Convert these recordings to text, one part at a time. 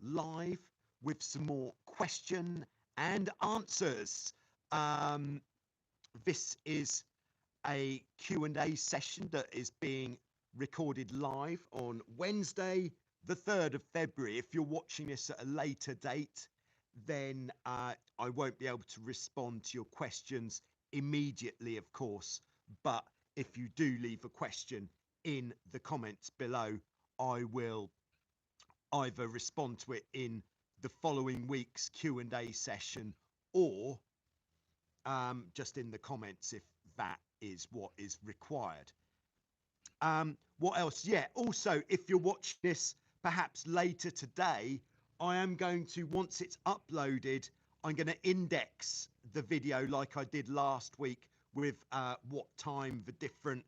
live with some more question and answers. This is a Q&A session that is being recorded live on Wednesday, the 3rd of February. If you're watching this at a later date, then I won't be able to respond to your questions immediately, of course. But if you do leave a question in the comments below, I will either respond to it in the following week's Q&A session or just in the comments if that is what is required. What else? Yeah, also, if you're watching this perhaps later today, I am going to, once it's uploaded, I'm going to index the video like I did last week with what time the different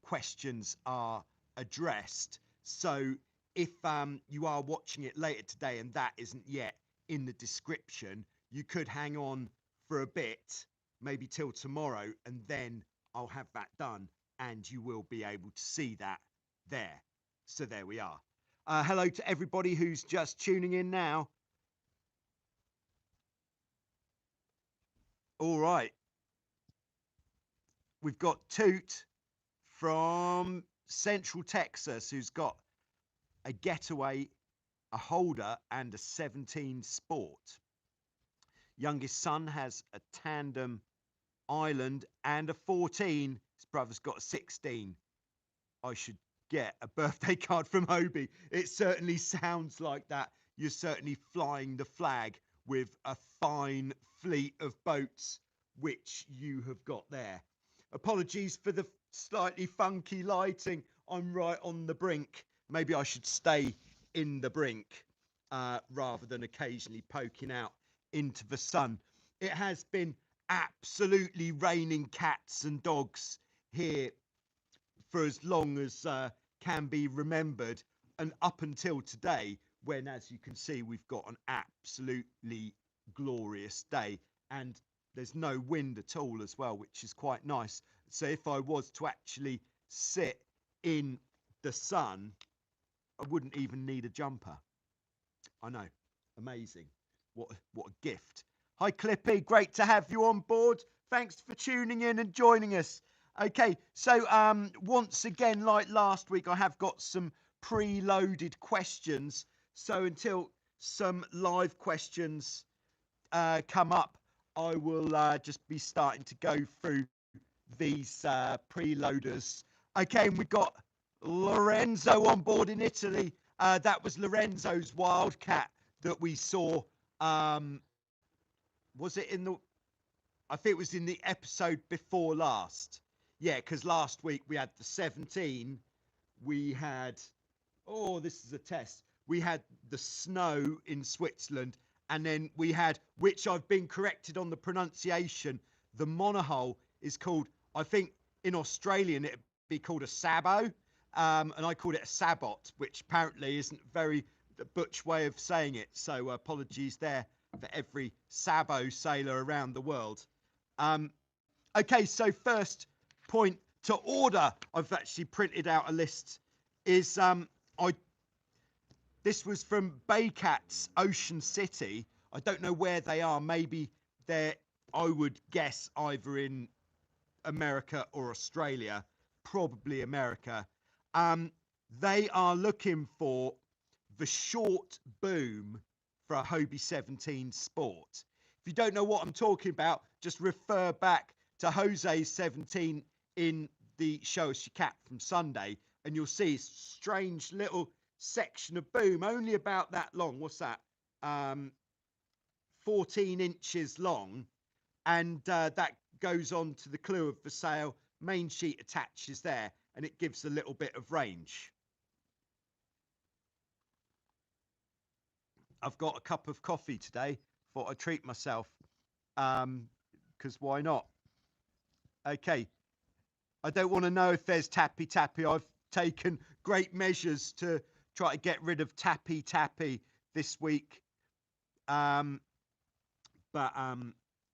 questions are addressed. So if you are watching it later today and that isn't yet in the description, you could hang on for a bit, maybe till tomorrow, and then I'll have that done and you will be able to see that there. So there we are. Hello to everybody who's just tuning in now. All right. We've got Toot from Central Texas who's got a getaway, a holder, and a 17 sport. Youngest son has a tandem island and a 14. His brother's got a 16. I should get a birthday card from Hobie. It certainly sounds like that. You're certainly flying the flag with a fine fleet of boats which you have got there. Apologies for the slightly funky lighting. I'm right on the brink. Maybe I should stay in the brink rather than occasionally poking out into the sun. It has been absolutely raining cats and dogs here for as long as can be remembered, and up until today, when, as you can see, we've got an absolutely glorious day and there's no wind at all as well, which is quite nice. So if I was to actually sit in the sun, I wouldn't even need a jumper. I know, amazing. What a gift. Hi Clippy, great to have you on board. Thanks for tuning in and joining us. Okay, so once again, like last week, I have got some preloaded questions. So until some live questions come up, I will just be starting to go through these preloaders. Okay, and we've got Lorenzo on board in Italy. That was Lorenzo's Wildcat that we saw. Was it in the... I think it was in the episode before last. Yeah, because last week we had the 17. We had... Oh, this is a test. We had the snow in Switzerland. And then we had, which I've been corrected on the pronunciation, the monohull is called, I think in Australian it'd be called a sabot. And I called it a sabot, which apparently isn't very the butch way of saying it. So apologies there for every sabot sailor around the world. Okay, so first point to order, I've actually printed out a list, is this was from Baycats Ocean City. I don't know where they are. Maybe they're, I would guess, either in America or Australia. Probably America. They are looking for the short boom for a Hobie 17 Sport. If you don't know what I'm talking about, just refer back to Jose's 17 in the Show Us Your Cat from Sunday, and you'll see a strange little section of boom, only about that long. What's that? 14 inches long, and that goes on to the clew of the sail. Main sheet attaches there, and it gives a little bit of range. I've got a cup of coffee today. Thought I'd treat myself, because why not? Okay, I don't want to know if there's tappy tappy. I've taken great measures to try to get rid of tappy tappy this week, but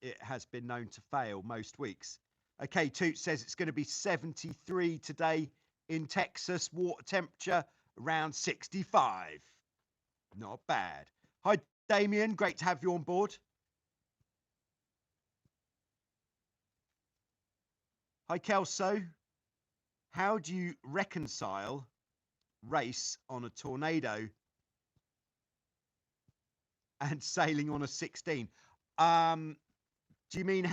it has been known to fail most weeks. Okay, Toot says it's going to be 73 today in Texas, water temperature around 65. Not bad. Hi, Damien. Great to have you on board. Hi, Kelso. How do you reconcile race on a tornado and sailing on a 16? Do you mean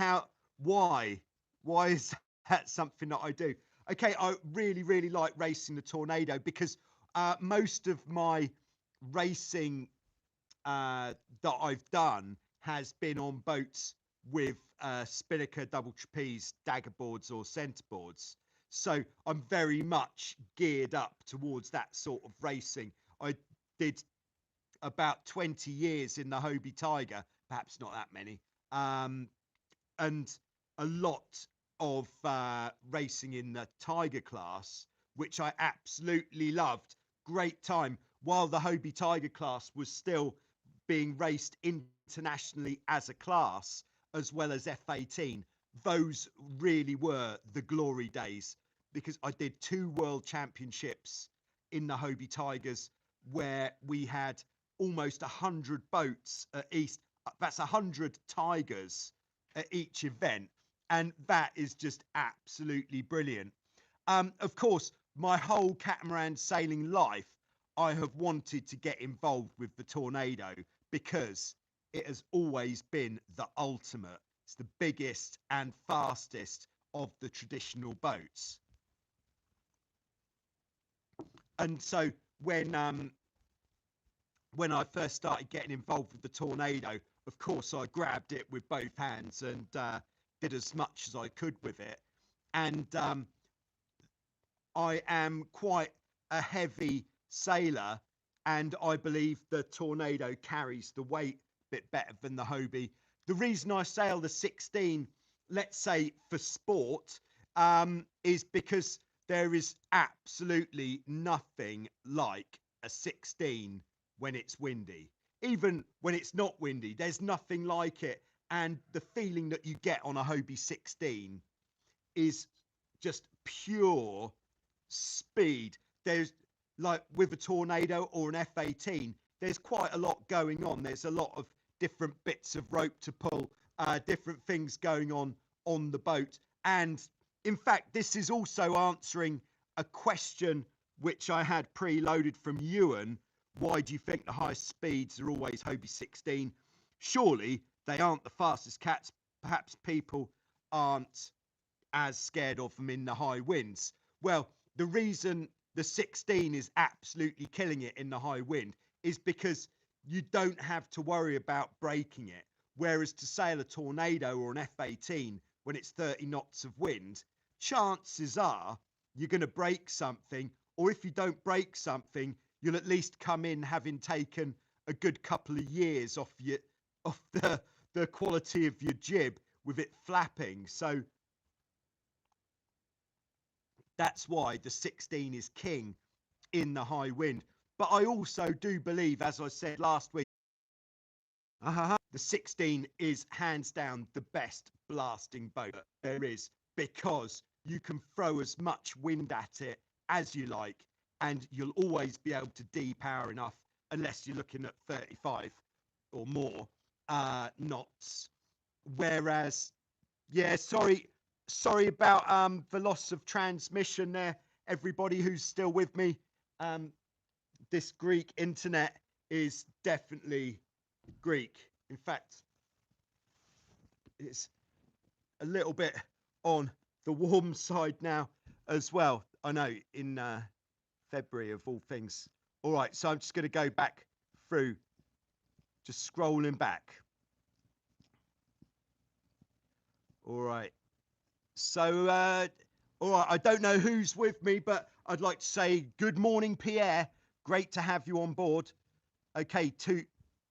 why? Why is that something that I do? Okay, I really, really like racing the tornado because most of my racing that I've done has been on boats with spinnaker, double trapeze, dagger boards, or centre boards. So I'm very much geared up towards that sort of racing. I did about 20 years in the Hobie Tiger, perhaps not that many, and a lot of racing in the Tiger class, which I absolutely loved. Great time while the Hobie Tiger class was still being raced internationally as a class, as well as F18. Those really were the glory days because I did 2 world championships in the Hobie Tigers where we had almost 100 boats at East. That's 100 Tigers at each event. And that is just absolutely brilliant. Of course, my whole catamaran sailing life, I have wanted to get involved with the tornado because it has always been the ultimate. It's the biggest and fastest of the traditional boats. And so when I first started getting involved with the tornado, of course I grabbed it with both hands and did as much as I could with it. And I am quite a heavy sailor, and I believe the tornado carries the weight a bit better than the Hobie. The reason I sail the 16, let's say for sport, is because there is absolutely nothing like a 16 when it's windy. Even when it's not windy, there's nothing like it. And the feeling that you get on a Hobie 16 is just pure speed. There's like with a tornado or an F18, there's quite a lot going on. There's a lot of different bits of rope to pull, different things going on the boat. And in fact, this is also answering a question which I had preloaded from Ewan. Why do you think the highest speeds are always Hobie 16? Surely they aren't the fastest cats. Perhaps people aren't as scared of them in the high winds. Well, the reason the 16 is absolutely killing it in the high wind is because you don't have to worry about breaking it. Whereas to sail a tornado or an F18 when it's 30 knots of wind, chances are you're going to break something, or if you don't break something, you'll at least come in having taken a good couple of years off the quality of your jib with it flapping. So that's why the 16 is king in the high wind. But I also do believe, as I said last week, the 16 is hands down the best blasting boat there is, because you can throw as much wind at it as you like, and you'll always be able to depower enough, unless you're looking at 35 or more knots. Whereas, yeah, sorry about the loss of transmission there, everybody who's still with me. This Greek internet is definitely Greek. In fact, it's a little bit on the warm side now as well. I know, in February of all things. All right, so I'm just going to go back through, just scrolling back. All right. So, all right, I don't know who's with me, but I'd like to say good morning, Pierre. Great to have you on board. Okay,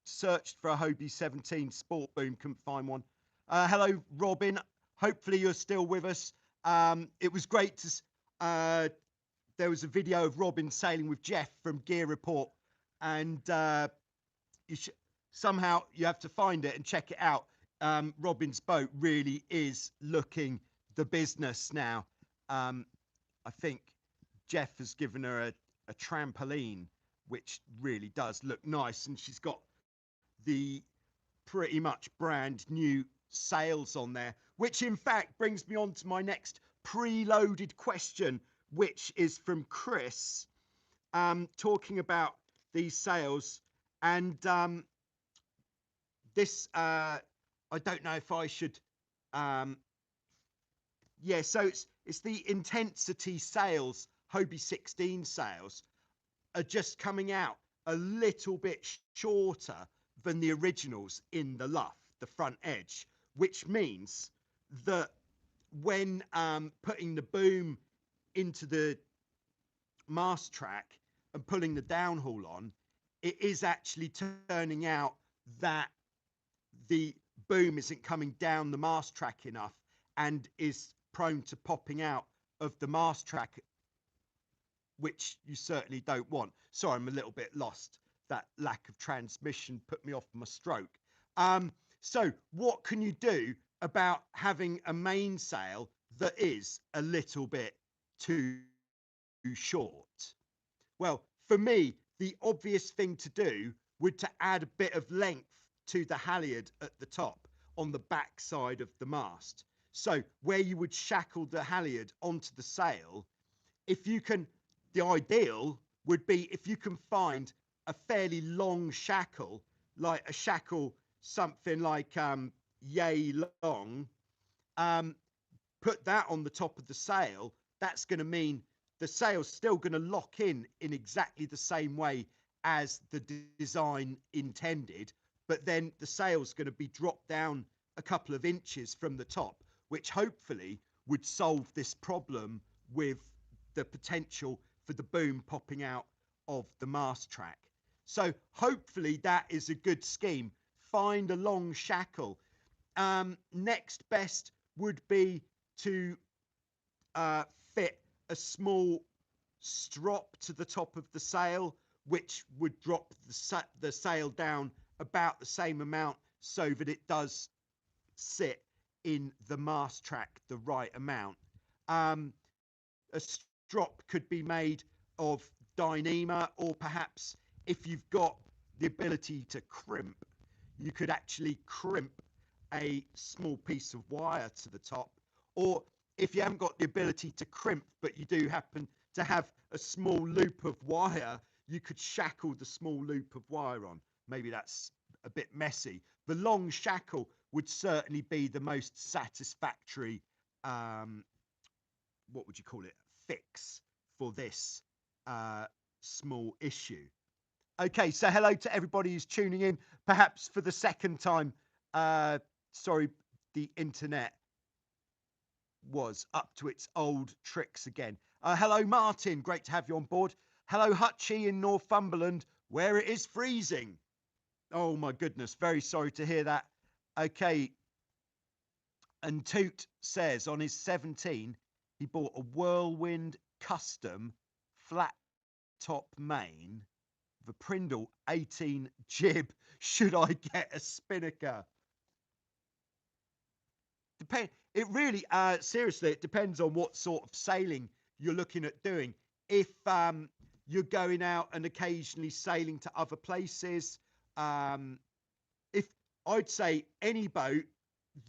searched for a Hobie 17 Sport Boom, couldn't find one. Hello, Robin. Hopefully you're still with us. It was great to... there was a video of Robin sailing with Jeff from Gear Report, and somehow you have to find it and check it out. Robin's boat really is looking the business now. I think Jeff has given her a trampoline, which really does look nice, and she's got the pretty much brand new sails on there, which in fact brings me on to my next preloaded question, which is from Chris, talking about these sails. And this, I don't know if I should, yeah, so it's the intensity sails, Hobie 16 sails, are just coming out a little bit shorter than the originals in the luff, the front edge, which means that when putting the boom into the mast track and pulling the downhaul on, it is actually turning out that the boom isn't coming down the mast track enough and is prone to popping out of the mast track, which you certainly don't want. Sorry, I'm a little bit lost. That lack of transmission put me off my stroke. So what can you do about having a mainsail that is a little bit too short? Well, for me, the obvious thing to do would to add a bit of length to the halyard at the top on the back side of the mast. So where you would shackle the halyard onto the sail, if you can, the ideal would be if you can find a fairly long shackle, like a shackle something like yay long, put that on the top of the sail. That's going to mean the sail's still going to lock in exactly the same way as the design intended, but then the sail's going to be dropped down a couple of inches from the top, which hopefully would solve this problem with the potential for the boom popping out of the mast track. So hopefully that is a good scheme. Find a long shackle. Next best would be to fit a small strop to the top of the sail, which would drop the sail down about the same amount so that it does sit in the mast track the right amount. A strop could be made of dyneema, or perhaps if you've got the ability to crimp, you could actually crimp a small piece of wire to the top. Or if you haven't got the ability to crimp, but you do happen to have a small loop of wire, you could shackle the small loop of wire on. Maybe that's a bit messy. The long shackle would certainly be the most satisfactory, what would you call it, fix for this small issue. Okay, so hello to everybody who's tuning in, perhaps for the second time. Sorry, the internet was up to its old tricks again. Hello, Martin. Great to have you on board. Hello, Hutchie in Northumberland, where it is freezing. Oh, my goodness. Very sorry to hear that. Okay. And Toot says on his 17, he bought a Whirlwind custom flat top main, the Prindle 18 jib. Should I get a spinnaker? It really, seriously, it depends on what sort of sailing you're looking at doing. If you're going out and occasionally sailing to other places, if I'd say any boat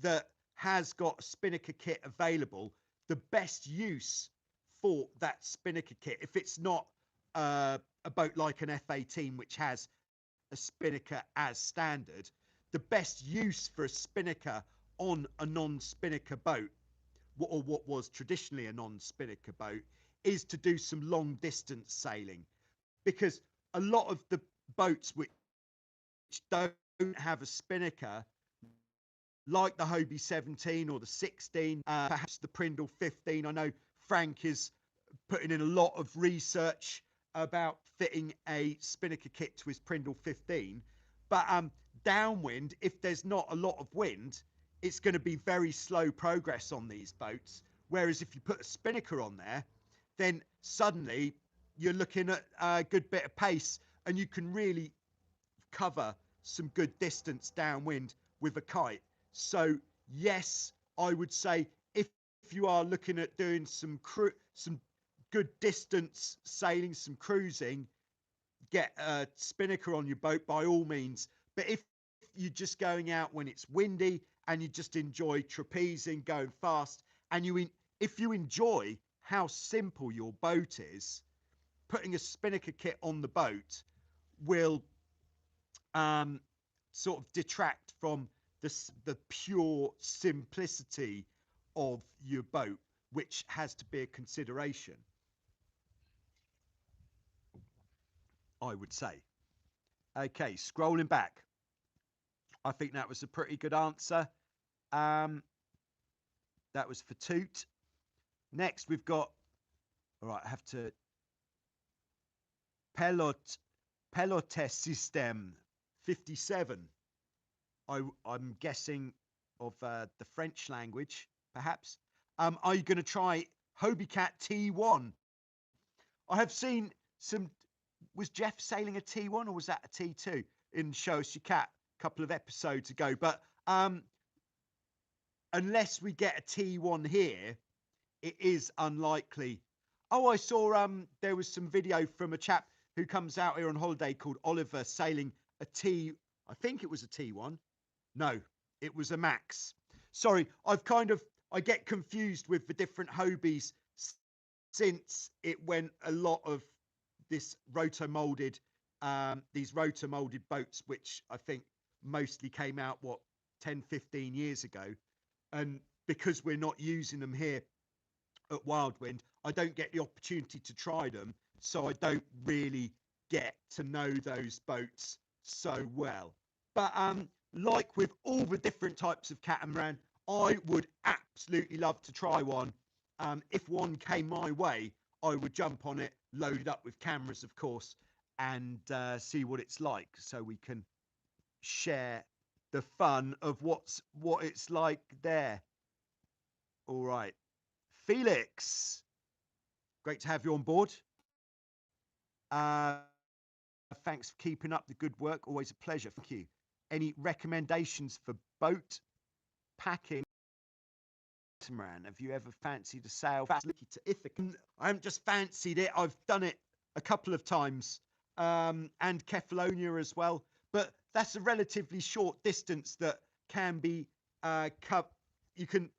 that has got a spinnaker kit available, the best use for that spinnaker kit, if it's not a boat like an F-18 which has a spinnaker as standard, the best use for a spinnaker on a non-spinnaker boat, or what was traditionally a non-spinnaker boat, is to do some long distance sailing, because a lot of the boats which don't have a spinnaker, like the Hobie 17 or the 16, perhaps the Prindle 15. I know Frank is putting in a lot of research about fitting a spinnaker kit to his Prindle 15. But downwind, if there's not a lot of wind, it's going to be very slow progress on these boats. Whereas if you put a spinnaker on there, then suddenly you're looking at a good bit of pace, and you can really cover some good distance downwind with a kite. So yes, I would say if you are looking at doing some good distance sailing, some cruising, get a spinnaker on your boat by all means. But if you're just going out when it's windy and you just enjoy trapezing, going fast. And if you enjoy how simple your boat is, putting a spinnaker kit on the boat will sort of detract from the pure simplicity of your boat, which has to be a consideration, I would say. Okay, scrolling back. I think that was a pretty good answer. That was for Toot. Next, we've got, all right, I have to, Pelote System 57. I'm guessing of the French language, perhaps. Are you going to try Hobie Cat T1? I have seen some. Was Jeff sailing a T1 or was that a T2 in Show Us Your Cat a couple of episodes ago? But unless we get a T1 here, it is unlikely. Oh, I saw there was some video from a chap who comes out here on holiday called Oliver sailing a T. I think it was a T1. No, it was a Max. Sorry, I get confused with the different Hobies since it went a lot of this rotomoulded, these rotomoulded boats, which I think mostly came out, 10, 15 years ago. And because we're not using them here at Wildwind, I don't get the opportunity to try them. So I don't really get to know those boats so well. But like with all the different types of catamaran, I would absolutely love to try one. If one came my way, I would jump on it, loaded up with cameras, of course, and see what it's like, so we can share the fun of what it's like there. All right, Felix, great to have you on board. Thanks for keeping up the good work. Always a pleasure. Thank you. Any recommendations for boat packing? Have you ever fancied a sail to Ithaca? I haven't just fancied it. I've done it a couple of times, and Kefalonia as well. But that's a relatively short distance that can be cut. You can.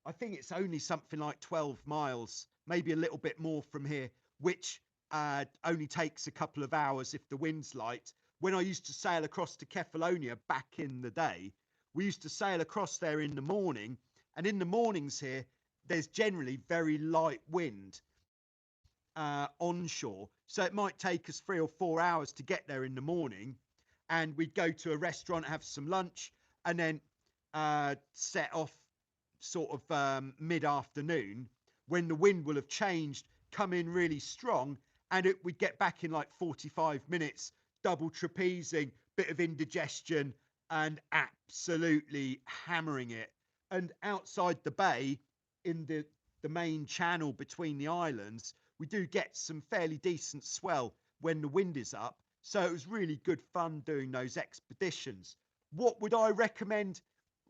I think it's only something like 12 miles, maybe a little bit more from here, which only takes a couple of hours if the wind's light. When I used to sail across to Kefalonia back in the day, we used to sail across there in the morning, and in the mornings here, there's generally very light wind onshore. So it might take us 3 or 4 hours to get there in the morning, and we'd go to a restaurant, have some lunch, and then set off sort of mid-afternoon when the wind will have changed, come in really strong, and we'd get back in like 45 minutes, double trapezing, bit of indigestion, and absolutely hammering it. And outside the bay, in the main channel between the islands, we do get some fairly decent swell when the wind is up. So it was really good fun doing those expeditions. What would I recommend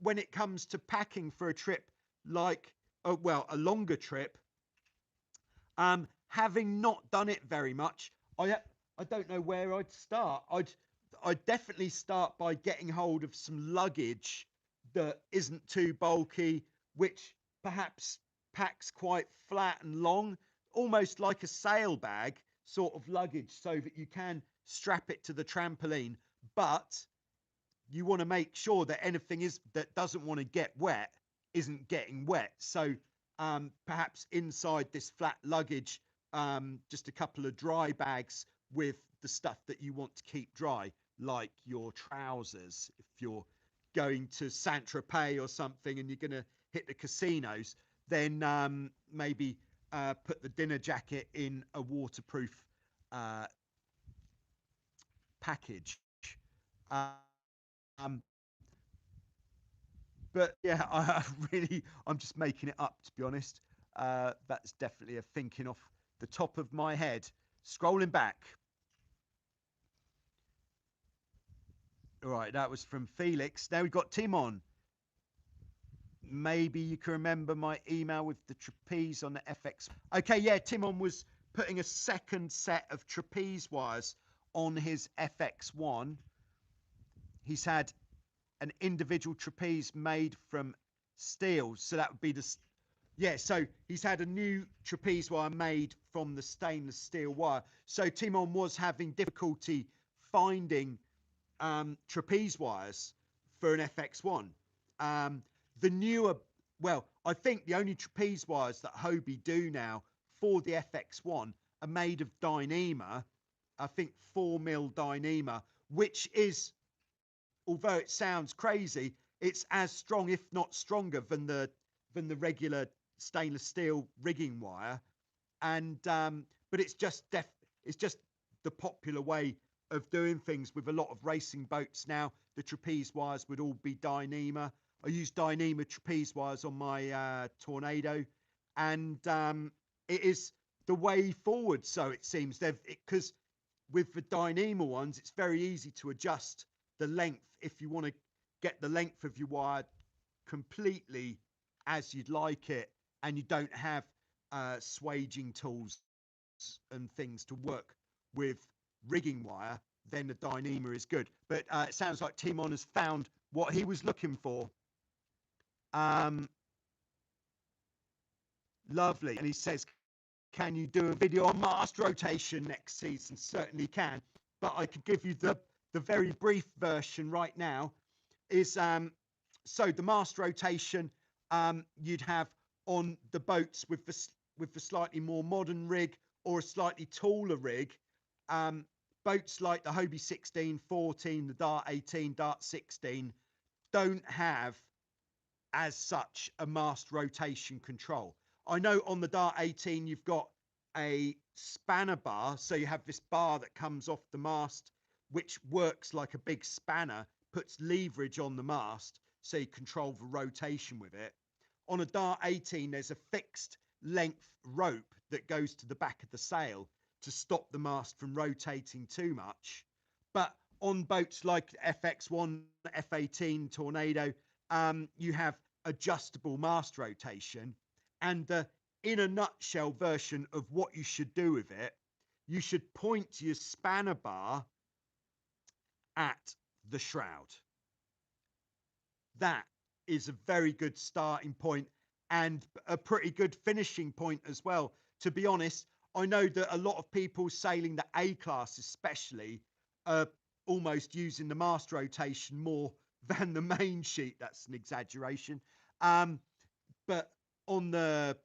when it comes to packing for a trip like, a longer trip? Having not done it very much, I don't know where I'd start. I'd definitely start by getting hold of some luggage that isn't too bulky, which perhaps packs quite flat and long, almost like a sail bag sort of luggage, so that you can strap it to the trampoline, but you want to make sure that anything that doesn't want to get wet isn't getting wet. So perhaps inside this flat luggage, just a couple of dry bags with the stuff that you want to keep dry, like your trousers. If you're going to Saint-Tropez or something and you're going to hit the casinos, then maybe put the dinner jacket in a waterproof package. But yeah, I'm just making it up, to be honest. That's definitely a thinking off the top of my head. Scrolling back. All right, that was from Felix. Now we've got Tim on. Maybe you can remember my email with the trapeze on the FX. Okay, yeah, Timon was putting a second set of trapeze wires on his FX1. He's had an individual trapeze made from steel. So that would be the, yeah, so he's had a new trapeze wire made from the stainless steel wire. So Timon was having difficulty finding trapeze wires for an FX1. The newer, well, I think the only trapeze wires that Hobie do now for the FX1 are made of dyneema. I think 4mm dyneema, which is, although it sounds crazy, it's as strong, if not stronger, than the regular stainless steel rigging wire. And but it's just the popular way of doing things with a lot of racing boats now. The trapeze wires would all be dyneema. I use dyneema trapeze wires on my Tornado, and it is the way forward. So it seems because with the dyneema ones, it's very easy to adjust the length if you want to get the length of your wire completely as you'd like it, and you don't have swaging tools and things to work with rigging wire, then the dyneema is good. But it sounds like Timon has found what he was looking for. Lovely. And he says, can you do a video on mast rotation next season? Certainly can, but I could give you the very brief version right now. Is so the mast rotation you'd have on the boats with the slightly more modern rig or a slightly taller rig. Boats like the Hobie 16, 14, the Dart 18, Dart 16 don't have as such a mast rotation control. I know on the Dart 18 you've got a spanner bar, so you have this bar that comes off the mast which works like a big spanner, puts leverage on the mast so you control the rotation with it. On a Dart 18 there's a fixed length rope that goes to the back of the sail to stop the mast from rotating too much. But on boats like FX1, F18, Tornado, you have adjustable mast rotation. And the in a nutshell version of what you should do with it, you should point your spanner bar at the shroud. That is a very good starting point and a pretty good finishing point as well. To be honest, I know that a lot of people sailing the A class especially are almost using the mast rotation more than the main sheet. That's an exaggeration. But on the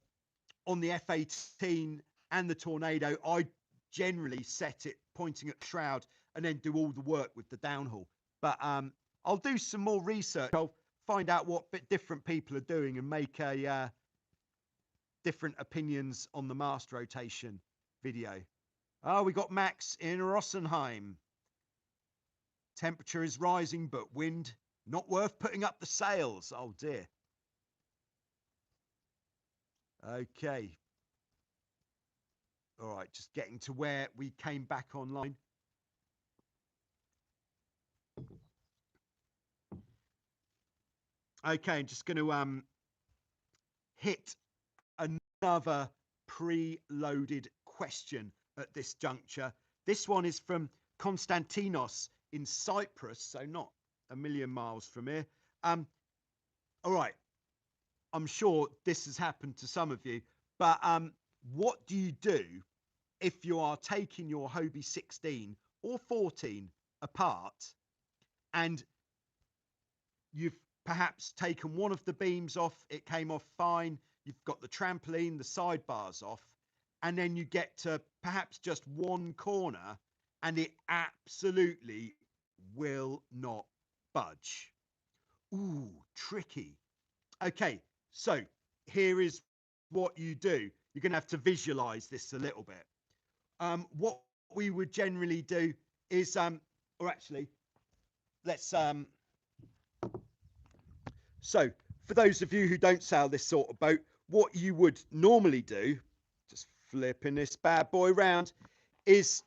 F18 and the Tornado, I generally set it pointing at shroud and then do all the work with the downhaul. But I'll do some more research. I'll find out what different people are doing and make a different opinions on the mast rotation video. Oh, we got Max in Rosenheim. Temperature is rising, but wind not worth putting up the sails. Oh dear. Okay. All right, just getting to where we came back online. Okay, I'm just going to hit another pre-loaded question at this juncture. This one is from Konstantinos in Cyprus, so not a million miles from here. All right, I'm sure this has happened to some of you, but what do you do if you are taking your Hobie 16 or 14 apart and you've perhaps taken one of the beams off, it came off fine, you've got the trampoline, the sidebars off, and then you get to perhaps just one corner and it absolutely will not budge? Ooh, tricky. Okay, so here is what you do. You're going to have to visualize this a little bit. What we would generally do is, or actually, let's, so for those of you who don't sail this sort of boat, what you would normally do, just flipping this bad boy round, is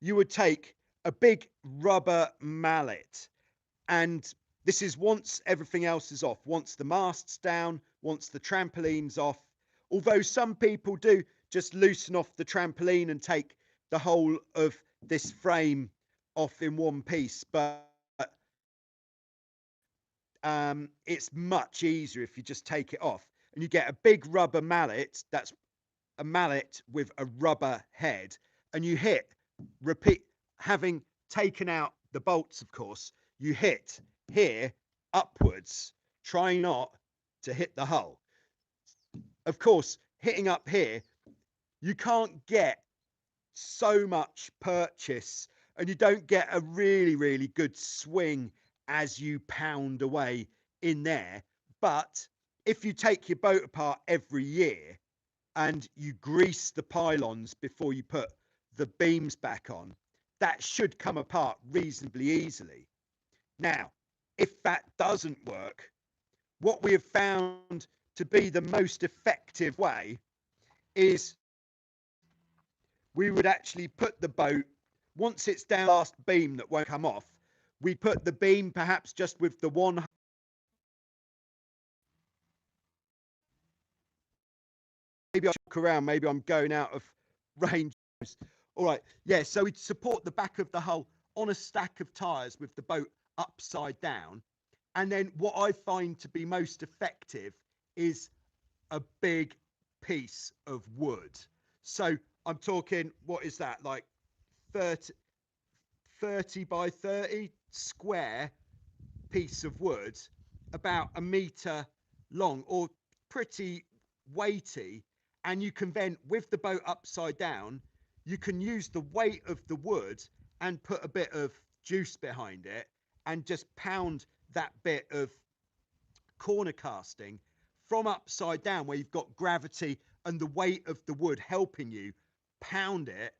you would take a big rubber mallet, and this is once everything else is off, once the mast's down, once the trampoline's off, although some people do just loosen off the trampoline and take the whole of this frame off in one piece, but it's much easier if you just take it off and you get a big rubber mallet. That's a mallet with a rubber head, and you hit repeat, having taken out the bolts, of course, you hit here upwards. Try not to hit the hull. Of course, hitting up here, you can't get so much purchase, and you don't get a really good swing as you pound away in there. But if you take your boat apart every year and you grease the pylons before you put the beams back on, that should come apart reasonably easily. Now, if that doesn't work, what we have found to be the most effective way is we would actually put the boat, once it's down the last beam that won't come off, we put the beam perhaps just with the one. Maybe I walk around, maybe I'm going out of range. All right, yeah, so we'd support the back of the hull on a stack of tyres with the boat upside down. And then what I find to be most effective is a big piece of wood. So I'm talking, what is that, like 30 by 30 square piece of wood, about a metre long or pretty weighty. And you can then, with the boat upside down, you can use the weight of the wood and put a bit of juice behind it and just pound that bit of corner casting from upside down, where you've got gravity and the weight of the wood helping you pound it.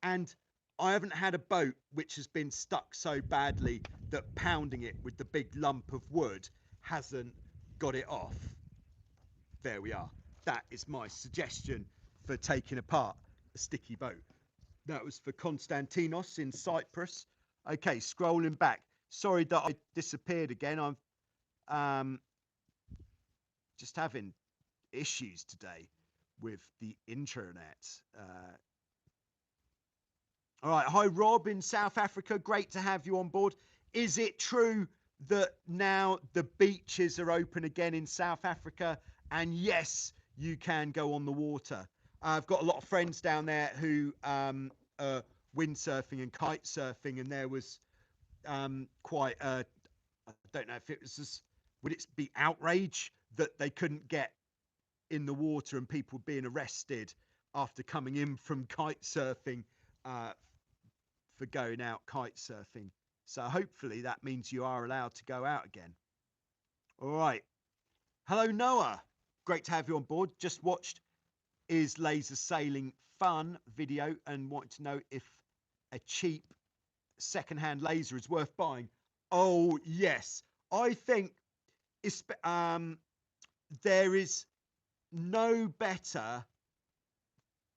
And I haven't had a boat which has been stuck so badly that pounding it with the big lump of wood hasn't got it off. There we are. That is my suggestion for taking apart a sticky boat. That was for Konstantinos in Cyprus. Okay, scrolling back. Sorry that I disappeared again. I'm just having issues today with the internet. All right. Hi, Rob in South Africa. Great to have you on board. Is it true that now the beaches are open again in South Africa? And yes, you can go on the water. I've got a lot of friends down there who are windsurfing and kite surfing, and there was quite I don't know if it was just, would it be outrage that they couldn't get in the water and people being arrested after coming in from kite surfing for going out kite surfing. So hopefully that means you are allowed to go out again. All right. Hello, Noah. Great to have you on board. Just watched Is Laser Sailing Fun video and wanted to know if a cheap second-hand laser is worth buying. Oh, yes. I think there is no better,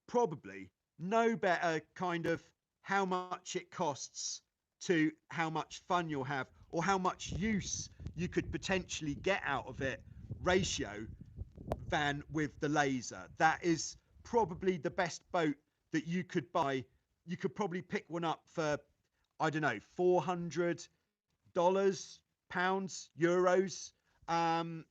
probably no better kind of how much it costs to how much fun you'll have or how much use you could potentially get out of it ratio than with the laser. That is probably the best boat that you could buy. You could probably pick one up for, I don't know, $400, pounds, euros. And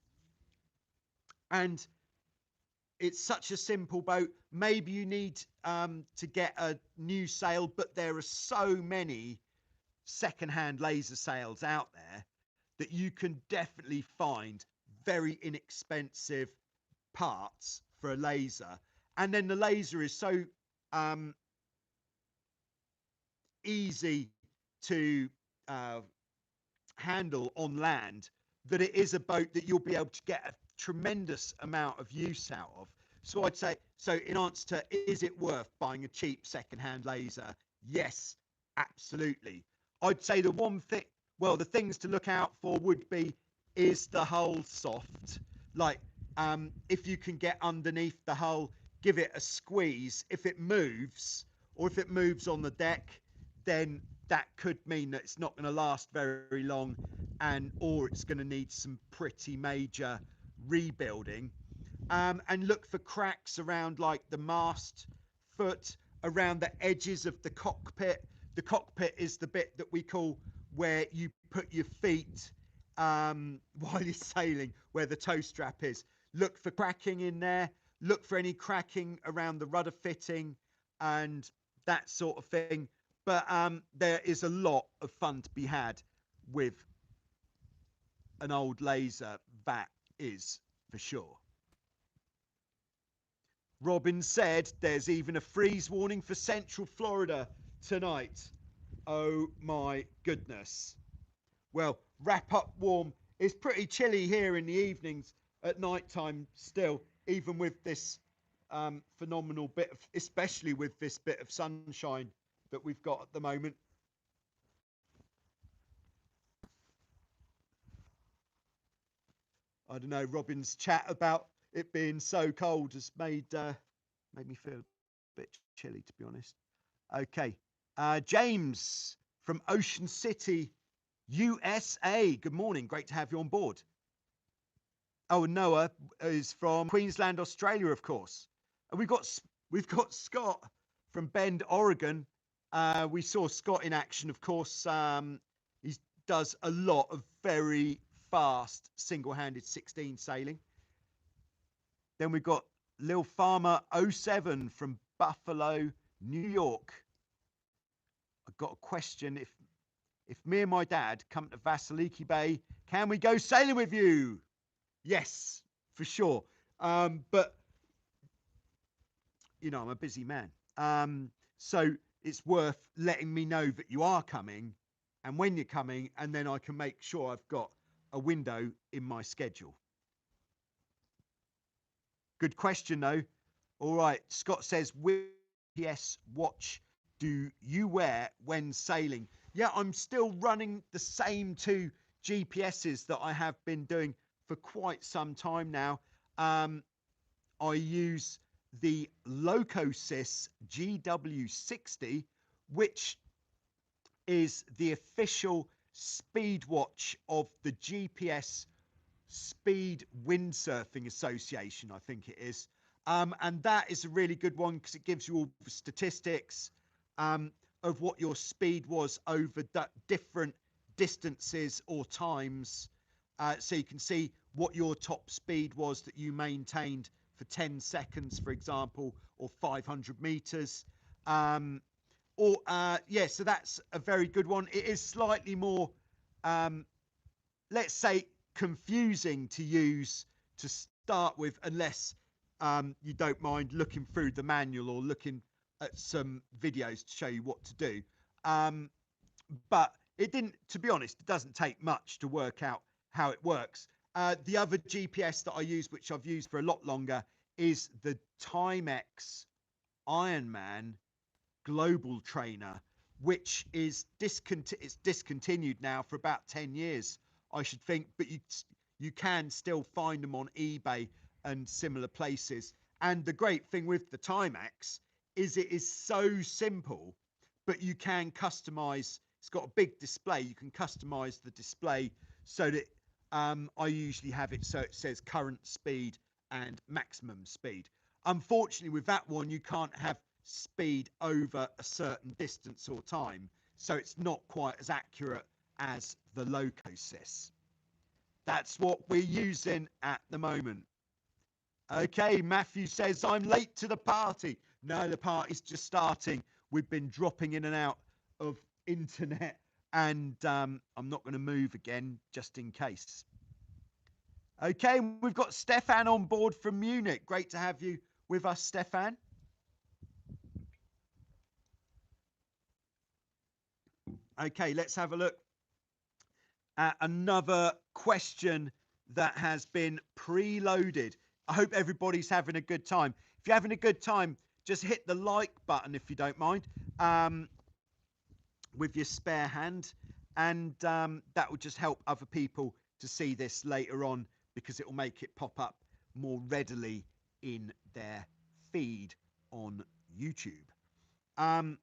it's such a simple boat. Maybe you need to get a new sail, but there are so many secondhand laser sails out there that you can definitely find very inexpensive parts for a laser. And then the laser is so easy to handle on land that it is a boat that you'll be able to get a tremendous amount of use out of. So I'd say, so in answer to, is it worth buying a cheap second-hand laser? Yes, absolutely. I'd say the one thing, well, the things to look out for would be, is the hull soft? Like, if you can get underneath the hull, give it a squeeze. If it moves, or if it moves on the deck, then that could mean that it's not going to last very long, and or it's going to need some pretty major rebuilding. And look for cracks around like the mast foot, around the edges of the cockpit. The cockpit is the bit that we call where you put your feet while you're sailing where the tow strap is. Look for cracking in there. Look for any cracking around the rudder fitting and that sort of thing. But there is a lot of fun to be had with an old laser, that is for sure. Robin said there's even a freeze warning for Central Florida tonight. Oh my goodness. Well, wrap up warm. It's pretty chilly here in the evenings at night time still, even with this phenomenal bit of, especially with this bit of sunshine that we've got at the moment. I don't know, Robin's chat about it being so cold has made me feel a bit chilly, to be honest. Okay. James from Ocean City, USA. Good morning. Great to have you on board. Oh, Noah is from Queensland, Australia, of course. And we've got Scott from Bend, Oregon. We saw Scott in action, of course. He does a lot of very fast single-handed 16 sailing. Then we've got Lil Farmer 07 from Buffalo, New York. I've got a question. If me and my dad come to Vasiliki Bay, can we go sailing with you? Yes, for sure. But you know, I'm a busy man. So it's worth letting me know that you are coming and when you're coming, and then I can make sure I've got a window in my schedule. Good question, though. All right. Scott says, which GPS watch do you wear when sailing? Yeah, I'm still running the same two GPSs that I have been doing for quite some time now. I use the Locosys GW60, which is the official speed watch of the GPS Speed Windsurfing Association, I think it is. And that is a really good one because it gives you all the statistics of what your speed was over different distances or times. So you can see what your top speed was that you maintained for 10 seconds, for example, or 500 meters. Yeah, so that's a very good one. It is slightly more, let's say, confusing to use to start with, unless you don't mind looking through the manual or looking at some videos to show you what to do. But it didn't, to be honest, it doesn't take much to work out how it works. The other GPS that I use, which I've used for a lot longer, is the Timex Ironman Global Trainer, which is discontinued now for about 10 years, I should think, but you can still find them on eBay and similar places. And the great thing with the Timex is it is so simple, but you can customize. It's got a big display. You can customize the display so that I usually have it so it says current speed and maximum speed. Unfortunately, with that one, you can't have speed over a certain distance or time, so it's not quite as accurate as the Locosys. That's what we're using at the moment. Okay, Matthew says, I'm late to the party. No, the party's just starting. We've been dropping in and out of internet, and I'm not going to move again just in case. Okay, we've got Stefan on board from Munich. Great to have you with us, Stefan. Okay, let's have a look at another question that has been preloaded. I hope everybody's having a good time. If you're having a good time, just hit the like button if you don't mind, with your spare hand, and that will just help other people to see this later on, because it will make it pop up more readily in their feed on YouTube.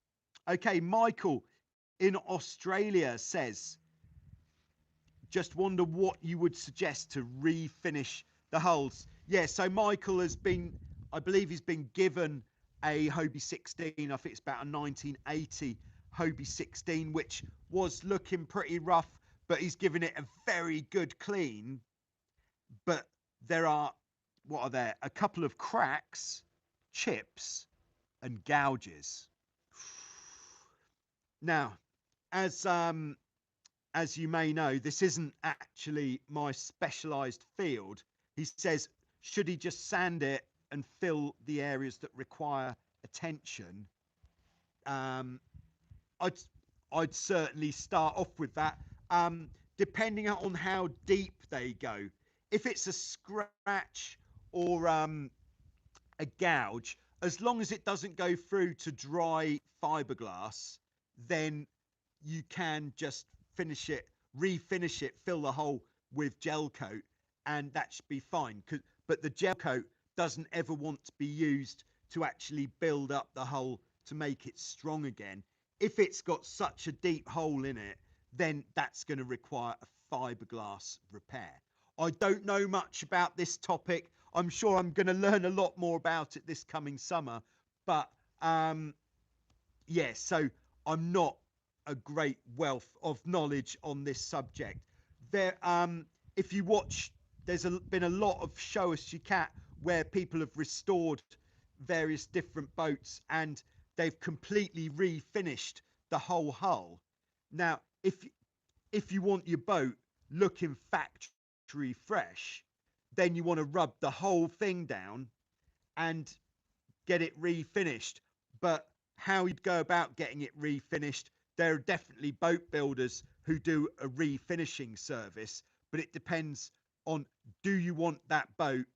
Okay, Michael in Australia says, just wonder what you would suggest to refinish the hulls. Yeah, so Michael has been, I believe he's been given a Hobie 16. I think it's about a 1980 Hobie 16, which was looking pretty rough, but he's given it a very good clean. But there are, what are there? A couple of cracks, chips, and gouges. Now, as you may know, this isn't actually my specialised field. He says, should he just sand it and fill the areas that require attention? I'd certainly start off with that, depending on how deep they go. If it's a scratch or a gouge, as long as it doesn't go through to dry fiberglass, then you can just refinish it, fill the hole with gel coat, and that should be fine. But the gel coat doesn't ever want to be used to actually build up the hole to make it strong again. If it's got such a deep hole in it, then that's going to require a fiberglass repair. I don't know much about this topic. I'm sure I'm going to learn a lot more about it this coming summer. But yeah, so I'm not a great wealth of knowledge on this subject. There, if you watch, there's been a lot of Show Us Your Cat where people have restored various different boats and they've completely refinished the whole hull. Now, if you want your boat looking factory fresh, then you want to rub the whole thing down and get it refinished. But how you'd go about getting it refinished, there are definitely boat builders who do a refinishing service, but it depends on, do you want that boat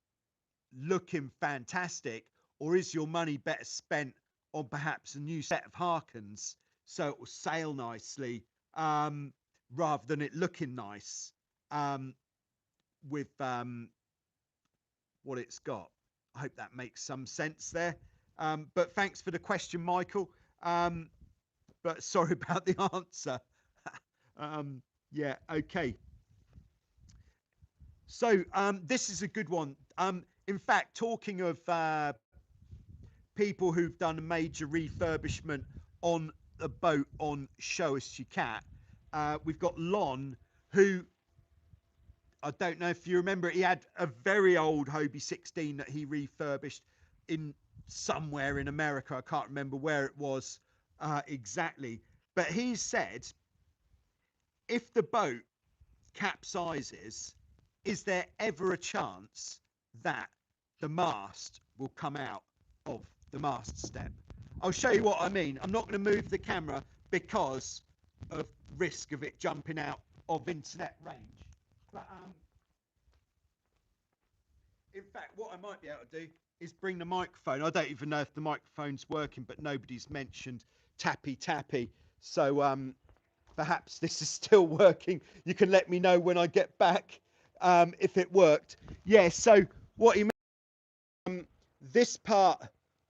looking fantastic, or is your money better spent on perhaps a new set of Harkins so it will sail nicely, rather than it looking nice with what it's got. I hope that makes some sense there. But thanks for the question, Michael. But sorry about the answer. Yeah, okay. So this is a good one. In fact, talking of people who've done a major refurbishment on a boat on Show Us Your Cat, we've got Lon, who, I don't know if you remember, he had a very old Hobie 16 that he refurbished in somewhere in America. I can't remember where it was exactly. But he said, if the boat capsizes, is there ever a chance that the mast will come out of the mast step? I'll show you what I mean. I'm not going to move the camera because of risk of it jumping out of internet range. But in fact, what I might be able to do is bring the microphone. I don't even know if the microphone's working, but nobody's mentioned tappy tappy. So perhaps this is still working. You can let me know when I get back if it worked. Yeah, so what he meant, this part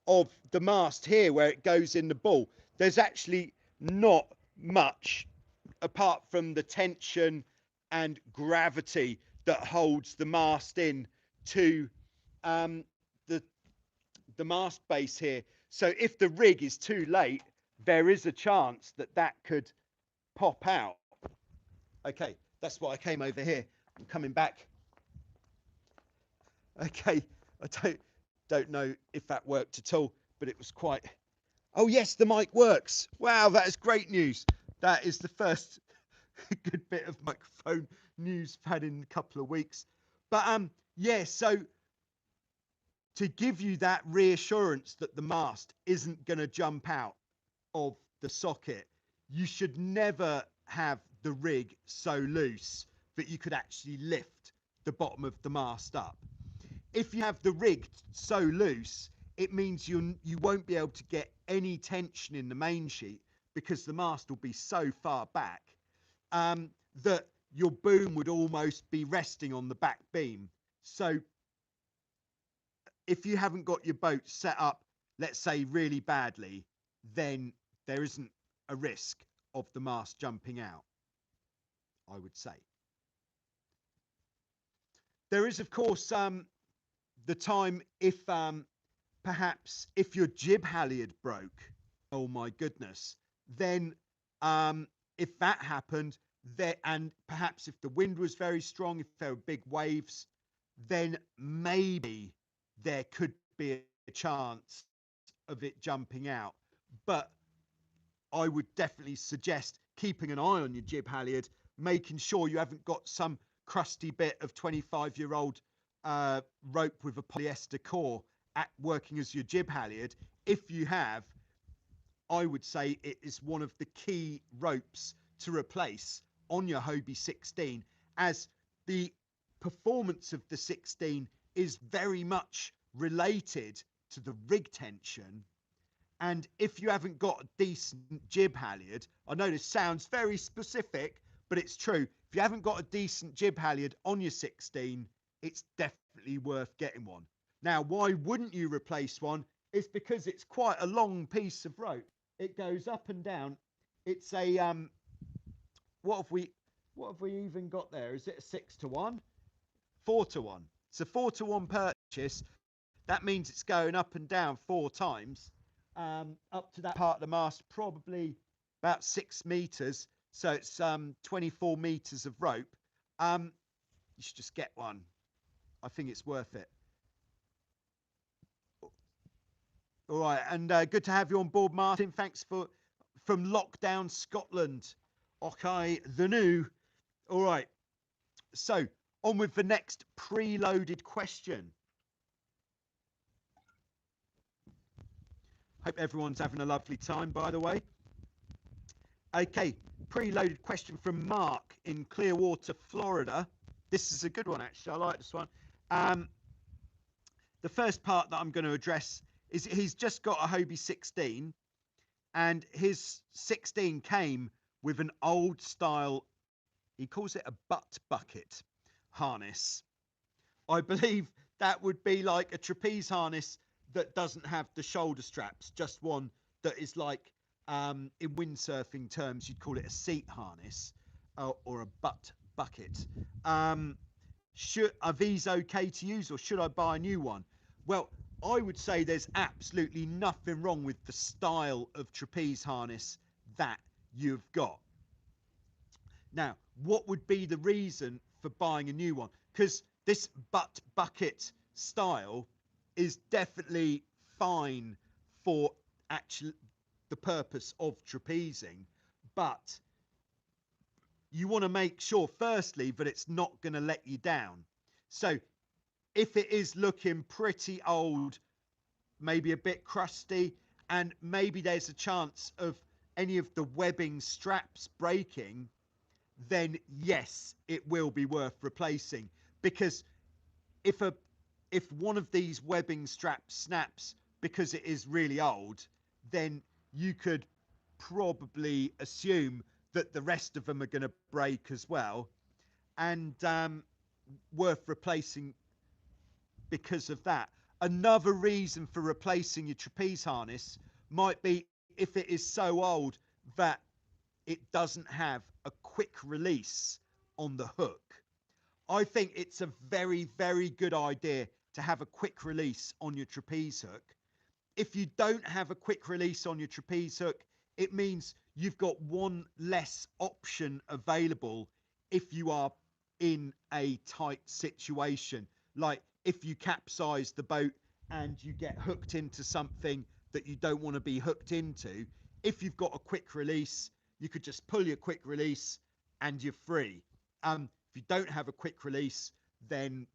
of the mast here where it goes in the ball, there's actually not much apart from the tension and gravity that holds the mast in to the mast base here. So if the rig is too late, there is a chance that that could pop out. Okay, that's why I came over here. I'm coming back. Okay, I don't know if that worked at all, but it was quite... Oh yes, the mic works. Wow, that is great news. That is the first good bit of microphone news I've had in a couple of weeks. But yeah, so to give you that reassurance that the mast isn't going to jump out of the socket, you should never have the rig so loose that you could actually lift the bottom of the mast up. If you have the rig so loose, it means you won't be able to get any tension in the main sheet because the mast will be so far back that your boom would almost be resting on the back beam. So if you haven't got your boat set up, let's say really badly, then there isn't a risk of the mast jumping out, I would say. There is, of course, the time if perhaps if your jib halyard broke, oh my goodness, then if that happened, there, and perhaps if the wind was very strong, if there were big waves, then maybe there could be a chance of it jumping out. But I would definitely suggest keeping an eye on your jib halyard, making sure you haven't got some crusty bit of 25-year-old rope with a polyester core at working as your jib halyard. If you have, I would say it is one of the key ropes to replace on your Hobie 16, as the performance of the 16 is very much related to the rig tension. And if you haven't got a decent jib halyard, I know this sounds very specific, but it's true. If you haven't got a decent jib halyard on your 16, it's definitely worth getting one. Now, why wouldn't you replace one? It's because it's quite a long piece of rope. It goes up and down. It's a what have we even got there? Is it a 6-to-1? 4-to-1. It's a 4-to-1 purchase. That means it's going up and down 4 times. Up to that part of the mast, probably about 6 meters. So it's 24 meters of rope. You should just get one. I think it's worth it. All right, and good to have you on board, Martin. Thanks from Lockdown, Scotland. Okay, the new. All right, so on with the next preloaded question. Hope everyone's having a lovely time, by the way. Okay, preloaded question from Mark in Clearwater, Florida. This is a good one, actually. I like this one. The first part that I'm going to address is he's just got a Hobie 16, and his 16 came with an old style, he calls it a butt bucket harness. I believe that would be like a trapeze harness that doesn't have the shoulder straps, just one that is like, in windsurfing terms, you'd call it a seat harness or a butt bucket. Are these okay to use, or should I buy a new one? Well, I would say there's absolutely nothing wrong with the style of trapeze harness that you've got. Now, what would be the reason for buying a new one? Because this butt bucket style is definitely fine for actually the purpose of trapezing, but you want to make sure firstly that it's not going to let you down. So if it is looking pretty old, maybe a bit crusty, and maybe there's a chance of any of the webbing straps breaking, then yes, it will be worth replacing. Because if one of these webbing straps snaps because it is really old, then you could probably assume that the rest of them are going to break as well, and worth replacing because of that. Another reason for replacing your trapeze harness might be if it is so old that it doesn't have a quick release on the hook. I think it's a very, very good idea to have a quick release on your trapeze hook. If you don't have a quick release on your trapeze hook, it means you've got one less option available if you are in a tight situation. Like if you capsize the boat and you get hooked into something that you don't want to be hooked into, if you've got a quick release, you could just pull your quick release and you're free. If you don't have a quick release, then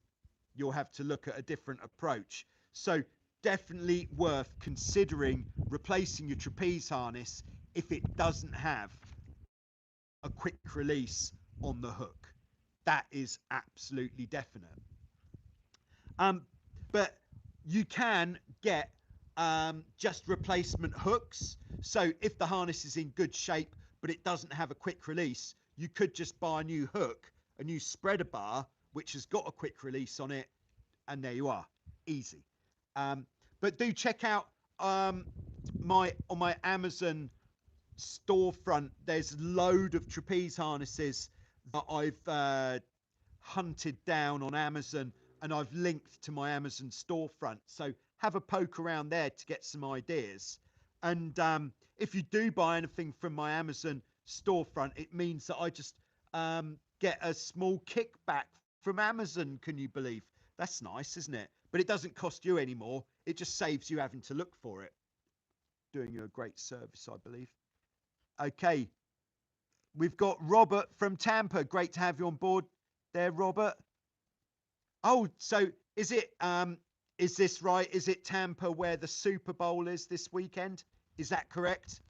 you'll have to look at a different approach. So definitely worth considering replacing your trapeze harness if it doesn't have a quick release on the hook. That is absolutely definite. But you can get just replacement hooks. So if the harness is in good shape but it doesn't have a quick release, you could just buy a new hook, a new spreader bar which has got a quick release on it, and there you are. Easy. But do check out on my Amazon storefront. There's a load of trapeze harnesses that I've hunted down on Amazon, and I've linked to my Amazon storefront. So have a poke around there to get some ideas. And if you do buy anything from my Amazon storefront, it means that I just get a small kickback from Amazon. Can you believe? That's nice, isn't it? But it doesn't cost you anymore. It just saves you having to look for it. Doing you a great service, I believe. Okay. We've got Robert from Tampa. Great to have you on board there, Robert. Oh, so is this right? Is it Tampa where the Super Bowl is this weekend? Is that correct?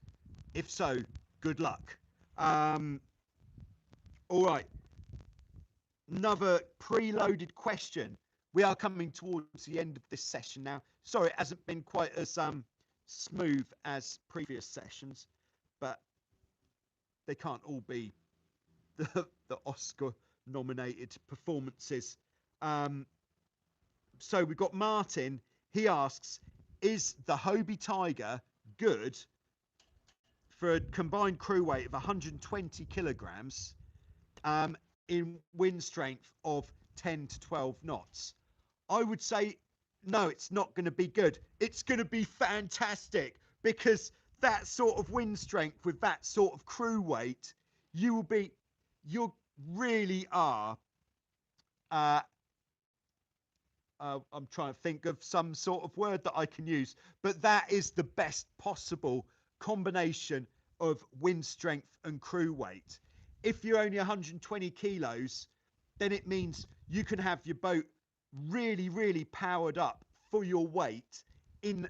If so, good luck. All right. Another preloaded question. We are coming towards the end of this session now. Sorry, it hasn't been quite as smooth as previous sessions, but they can't all be the Oscar nominated performances. So we've got Martin. He asks, is the Hobie Tiger good for a combined crew weight of 120 kilograms in wind strength of 10 to 12 knots? I would say no, it's not going to be good. It's going to be fantastic, because that sort of wind strength with that sort of crew weight, you really are I'm trying to think of some sort of word that I can use, but that is the best possible combination of wind strength and crew weight. If you're only 120 kilos, then it means you can have your boat really, really powered up for your weight in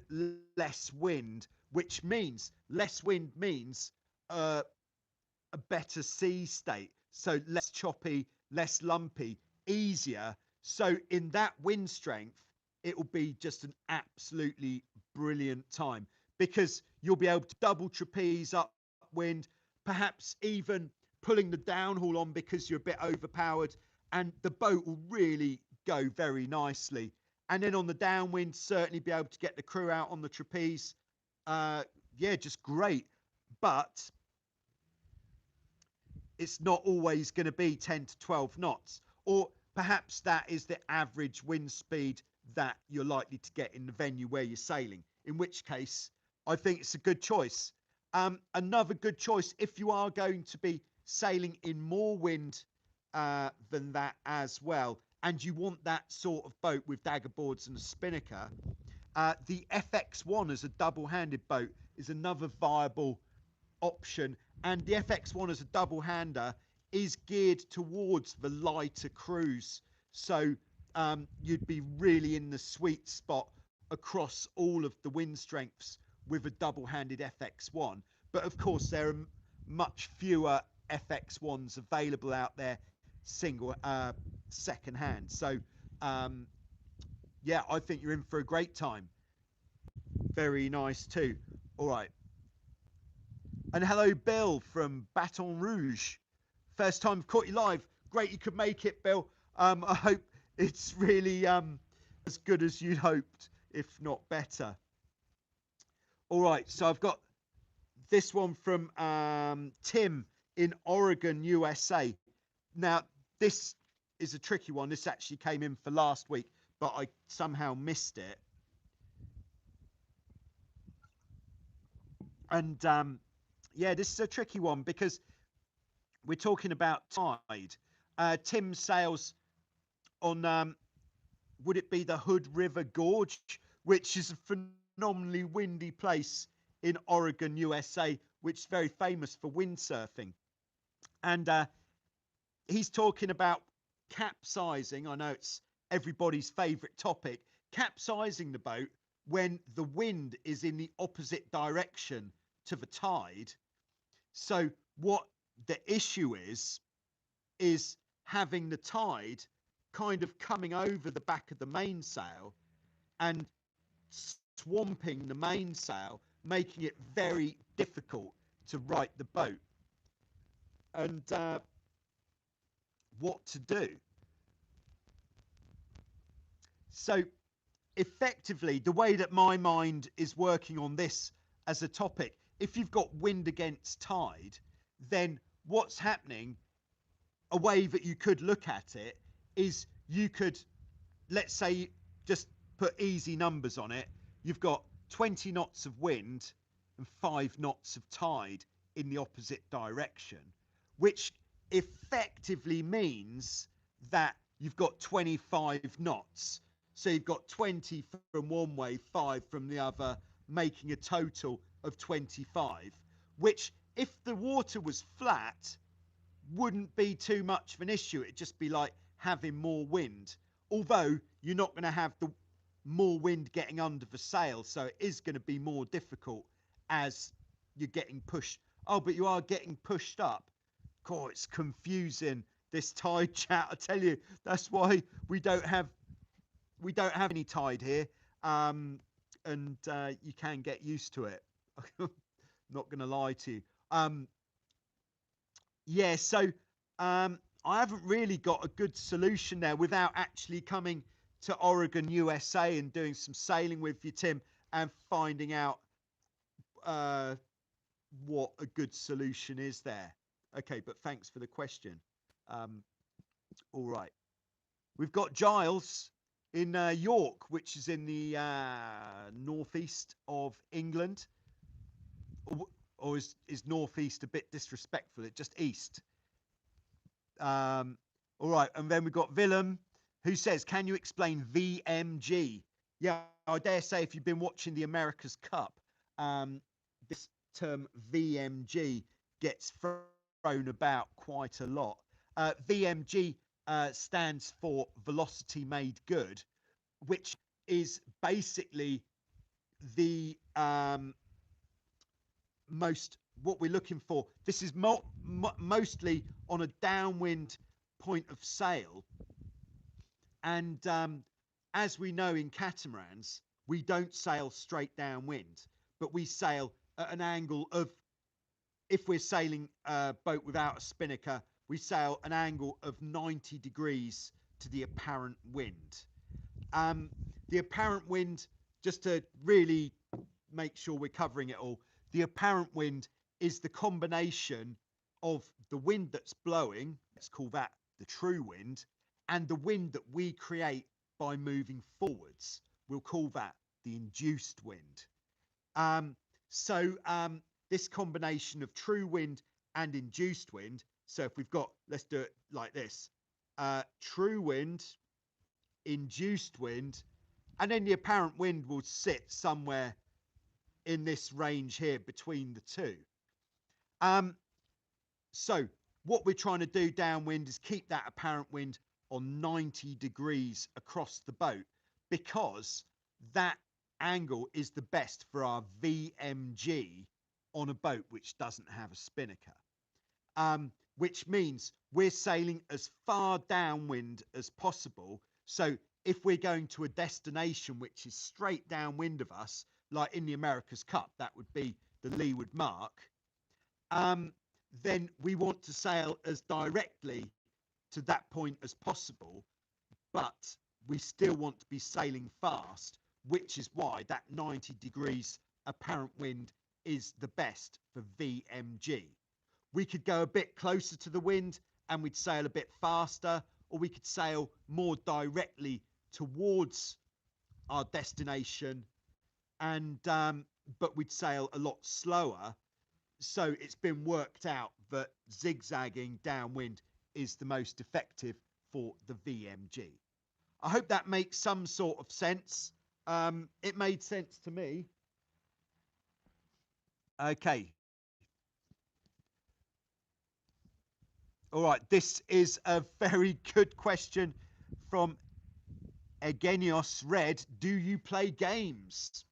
less wind, which means less wind means a better sea state. So less choppy, less lumpy, easier. So in that wind strength, it will be just an absolutely brilliant time, because you'll be able to double trapeze upwind, perhaps even pulling the downhaul on because you're a bit overpowered, and the boat will really go very nicely. And then on the downwind, certainly be able to get the crew out on the trapeze. Yeah, just great. But it's not always going to be 10 to 12 knots, or perhaps that is the average wind speed that you're likely to get in the venue where you're sailing, in which case I think it's a good choice. Another good choice, if you are going to be sailing in more wind than that as well, and you want that sort of boat with dagger boards and a spinnaker, the FX1 as a double-handed boat is another viable option. And the FX1 as a double-hander is geared towards the lighter crews, so you'd be really in the sweet spot across all of the wind strengths with a double-handed FX1. But of course there are much fewer FX1s available out there second hand. So yeah, I think you're in for a great time. Very nice too. All right. And hello, Bill from Baton Rouge. First time I've caught you live. Great you could make it, Bill. I hope it's really as good as you'd hoped, if not better. All right, so I've got this one from Tim in Oregon, USA. Now, this is a tricky one. This actually came in for last week, but I somehow missed it. And yeah, this is a tricky one because we're talking about tide. Tim sails on, would it be the Hood River Gorge, which is a phenomenally windy place in Oregon, USA, which is very famous for windsurfing. And he's talking about capsizing. I know it's everybody's favorite topic. Capsizing the boat when the wind is in the opposite direction to the tide. So what the issue is having the tide kind of coming over the back of the mainsail and swamping the mainsail, making it very difficult to right the boat. And what to do? So effectively, the way that my mind is working on this as a topic, if you've got wind against tide, then what's happening, a way that you could look at it is you could, let's say, just put easy numbers on it. You've got 20 knots of wind and 5 knots of tide in the opposite direction, which effectively means that you've got 25 knots. So you've got 20 from one way, 5 from the other, making a total of 25, which if the water was flat, wouldn't be too much of an issue. It'd just be like having more wind. Although you're not going to have the more wind getting under the sail, so it is going to be more difficult as you're getting pushed. Oh, but you are getting pushed up. God, it's confusing, this tide chat. I tell you, that's why we don't have any tide here. And you can get used to it. Not going to lie to you. Yeah, so I haven't really got a good solution there without actually coming to Oregon, USA, and doing some sailing with you, Tim, and finding out what a good solution is there. Okay, but thanks for the question. All right. We've got Giles in York, which is in the northeast of England. Or is northeast a bit disrespectful? It's just east. All right, and then we've got Willem, who says, can you explain VMG? Yeah, I dare say if you've been watching the America's Cup, this term VMG gets thrown about quite a lot. VMG stands for velocity made good, which is basically the what we're looking for. This is mostly on a downwind point of sail, and as we know in catamarans, we don't sail straight downwind, but we sail at an angle of, if we're sailing a boat without a spinnaker, we sail an angle of 90 degrees to the apparent wind. The apparent wind, just to really make sure we're covering it all, the apparent wind is the combination of the wind that's blowing, let's call that the true wind, and the wind that we create by moving forwards. We'll call that the induced wind. This combination of true wind and induced wind, so if we've got, let's do it like this, true wind, induced wind, and then the apparent wind will sit somewhere in this range here between the two. So what we're trying to do downwind is keep that apparent wind on 90 degrees across the boat, because that angle is the best for our VMG on a boat which doesn't have a spinnaker. Which means we're sailing as far downwind as possible. So if we're going to a destination which is straight downwind of us, like in the America's Cup, that would be the leeward mark, then we want to sail as directly to that point as possible, but we still want to be sailing fast, which is why that 90 degrees apparent wind is the best for VMG. We could go a bit closer to the wind and we'd sail a bit faster, or we could sail more directly towards our destination, and but we'd sail a lot slower. So it's been worked out that zigzagging downwind is the most effective for the VMG. I hope that makes some sort of sense. It made sense to me. Okay. All right, this is a very good question from Egenios Red. Do you play games?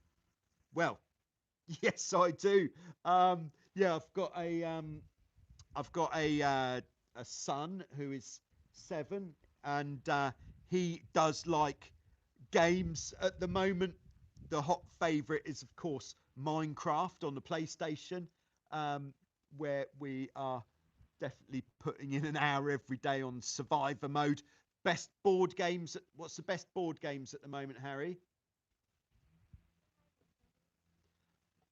Well, yes, I do. Yeah, I've got a son who is 7, and he does like games at the moment. The hot favorite is, of course, Minecraft on the PlayStation, where we are definitely putting in an hour every day on survivor mode. Best board games. What's the best board games at the moment, Harry?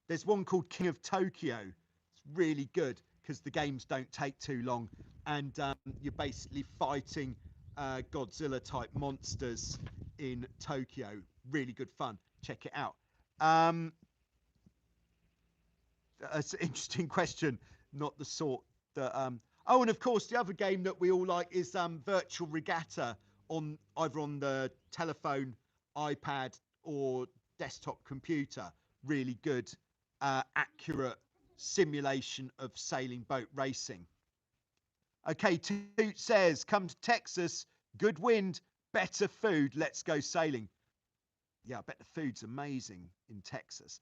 There's one called King of Tokyo. It's really good because the games don't take too long, and you're basically fighting Godzilla type monsters in Tokyo. Really good fun. Check it out. That's an interesting question. Not the sort that Oh, and of course, the other game that we all like is Virtual Regatta on either on the telephone, iPad, or desktop computer. Really good, accurate simulation of sailing boat racing. Okay, Toot says, come to Texas, good wind, better food, let's go sailing. Yeah, I bet the food's amazing in Texas.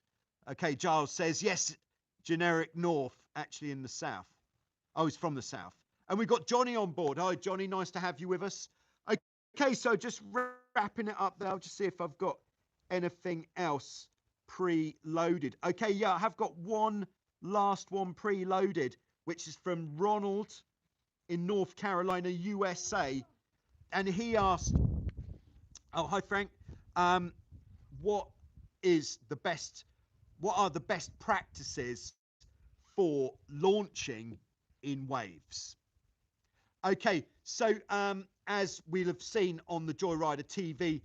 Okay, Giles says, yes, generic north, actually in the south. Oh, he's from the south. And we've got Johnny on board. Hi, Johnny, nice to have you with us. Okay, so just wrapping it up there. I'll just see if I've got anything else preloaded. Okay, yeah, I have got one last one preloaded, which is from Ronald in North Carolina, USA. And he asked, oh, hi, Frank. What are the best practices for launching in waves? Okay, so as we'll have seen on the Joyrider TV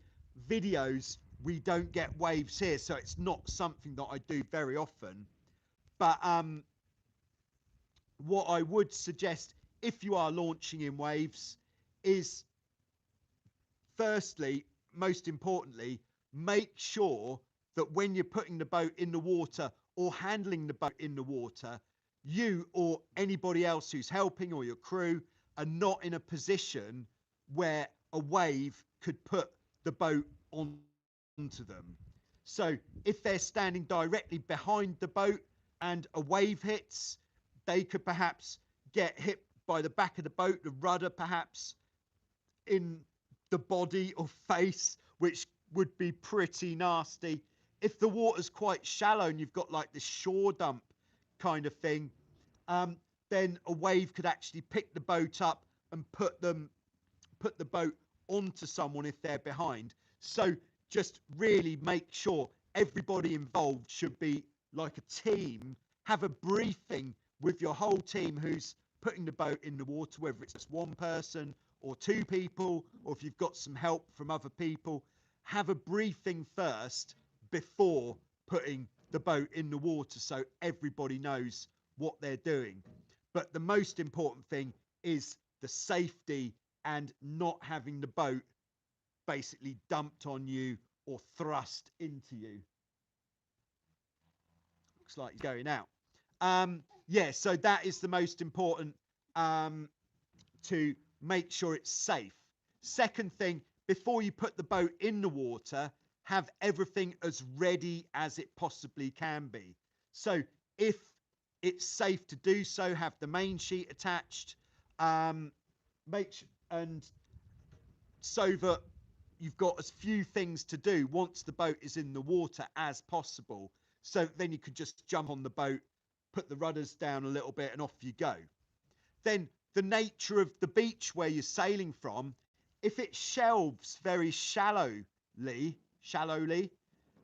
videos, we don't get waves here, so it's not something that I do very often. But what I would suggest if you are launching in waves is, firstly, most importantly, make sure that when you're putting the boat in the water or handling the boat in the water, you or anybody else who's helping or your crew are not in a position where a wave could put the boat onto them. So if they're standing directly behind the boat and a wave hits, they could perhaps get hit by the back of the boat, the rudder perhaps in the body or face, which would be pretty nasty. If the water's quite shallow and you've got like the shore dump kind of thing, then a wave could actually pick the boat up and put the boat onto someone if they're behind. So just really make sure everybody involved should be like a team, have a briefing with your whole team who's putting the boat in the water, whether it's just one person or two people, or if you've got some help from other people, have a briefing first before putting the boat in the water so everybody knows what they're doing. But the most important thing is the safety and not having the boat basically dumped on you or thrust into you. Looks like he's going out. Yeah, so that is the most important, to make sure it's safe. Second thing, before you put the boat in the water, have everything as ready as it possibly can be. So if it's safe to do so, have the main sheet attached, and so that you've got as few things to do once the boat is in the water as possible. So then you could just jump on the boat, put the rudders down a little bit, and off you go. Then the nature of the beach where you're sailing from, if it shelves very shallowly,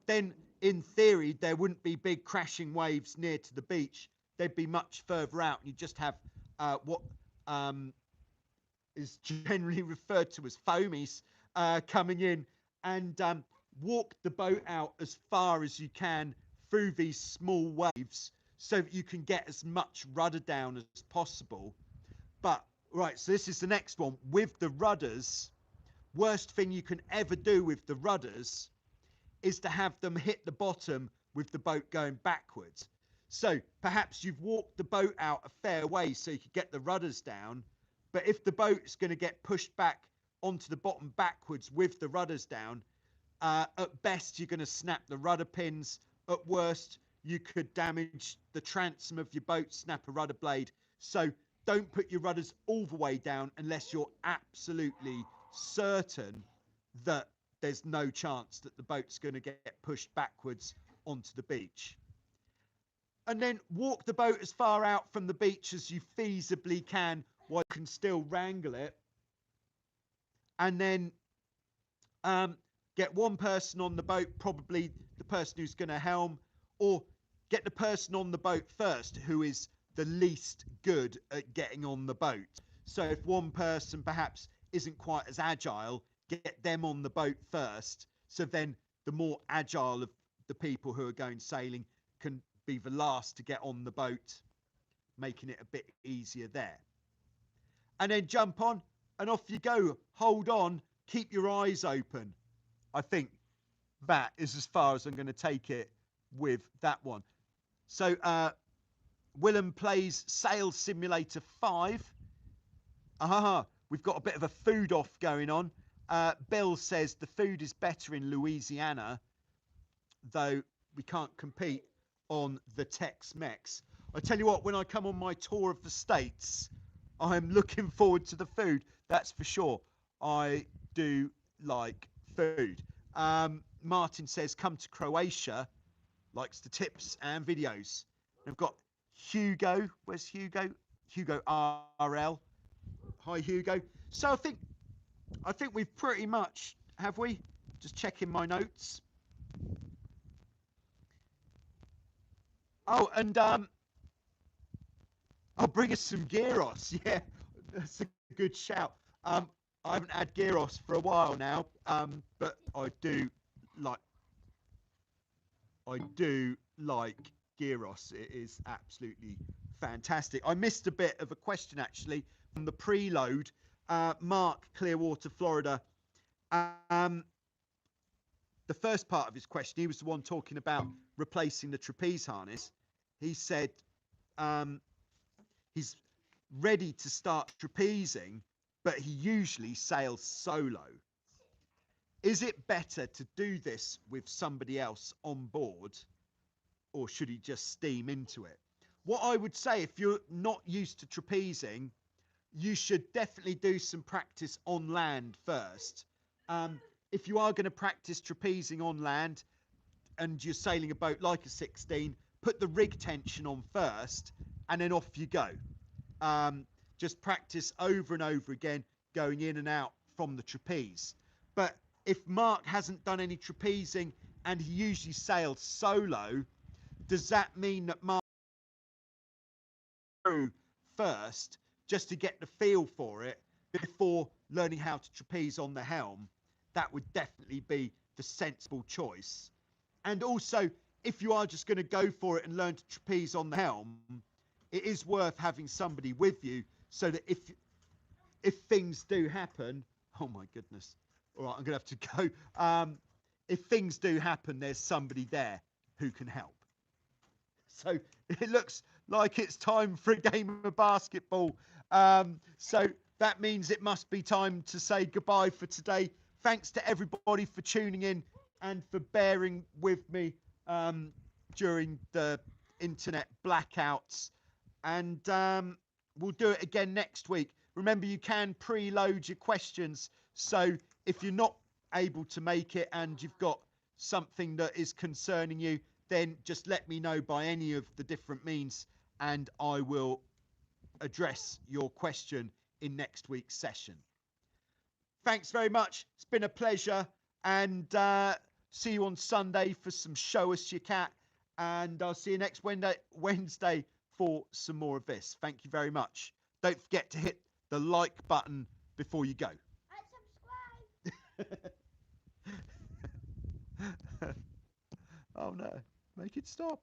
then in theory there wouldn't be big crashing waves near to the beach. They'd be much further out, and you just have what is generally referred to as foamies coming in, and walk the boat out as far as you can through these small waves so that you can get as much rudder down as possible. But right, so this is the next one. With the rudders, worst thing you can ever do with the rudders is to have them hit the bottom with the boat going backwards. So perhaps you've walked the boat out a fair way so you could get the rudders down, but if the boat's going to get pushed back onto the bottom backwards with the rudders down, at best you're going to snap the rudder pins. At worst, you could damage the transom of your boat, snap a rudder blade. So don't put your rudders all the way down unless you're absolutely certain that there's no chance that the boat's going to get pushed backwards onto the beach. And then walk the boat as far out from the beach as you feasibly can while you can still wrangle it. And then get one person on the boat, probably the person who's going to helm, or get the person on the boat first who is the least good at getting on the boat. So if one person perhaps isn't quite as agile, get them on the boat first. So then the more agile of the people who are going sailing can be the last to get on the boat, making it a bit easier there. and then jump on and off you go. Hold on, keep your eyes open. I think that is as far as I'm going to take it with that one. So Willem plays Sail Simulator 5. We've got a bit of a food off going on. Bill says the food is better in Louisiana, though we can't compete on the Tex-Mex. I tell you what, when I come on my tour of the States, I'm looking forward to the food, that's for sure. I do like food. Martin says, come to Croatia, likes the tips and videos. I've got Hugo. Where's Hugo? Hugo RL. Hi, Hugo. So I think we've pretty much, have we? Just checking my notes. Oh, and I'll bring us some gyros. Yeah, that's a good shout. I haven't had gyros for a while now, but I do like gyros. It is absolutely fantastic. I missed a bit of a question actually from the preload. Mark, Clearwater, Florida. The first part of his question, he was the one talking about replacing the trapeze harness. He said he's ready to start trapezing, but he usually sails solo. Is it better to do this with somebody else on board, or should he just steam into it? What I would say, if you're not used to trapezing, you should definitely do some practice on land first. If you are going to practice trapezing on land and you're sailing a boat like a 16, put the rig tension on first and then off you go. Just practice over and over again going in and out from the trapeze. But if Mark hasn't done any trapezing and he usually sails solo, does that mean that Mark through first just to get the feel for it before learning how to trapeze on the helm? That would definitely be the sensible choice. And also, if you are just going to go for it and learn to trapeze on the helm, it is worth having somebody with you so that if things do happen, oh my goodness, all right, I'm gonna have to go. If things do happen, there's somebody there who can help. So it looks like it's time for a game of basketball. So that means it must be time to say goodbye for today. Thanks to everybody for tuning in and for bearing with me during the internet blackouts. And we'll do it again next week. Remember, you can preload your questions. So if you're not able to make it and you've got something that is concerning you, then just let me know by any of the different means and I will address your question in next week's session. Thanks very much. It's been a pleasure, and see you on Sunday for some Show Us Your Cat, and I'll see you next Wednesday for some more of this. Thank you very much. Don't forget to hit the like button before you go. And subscribe. Oh no, make it stop.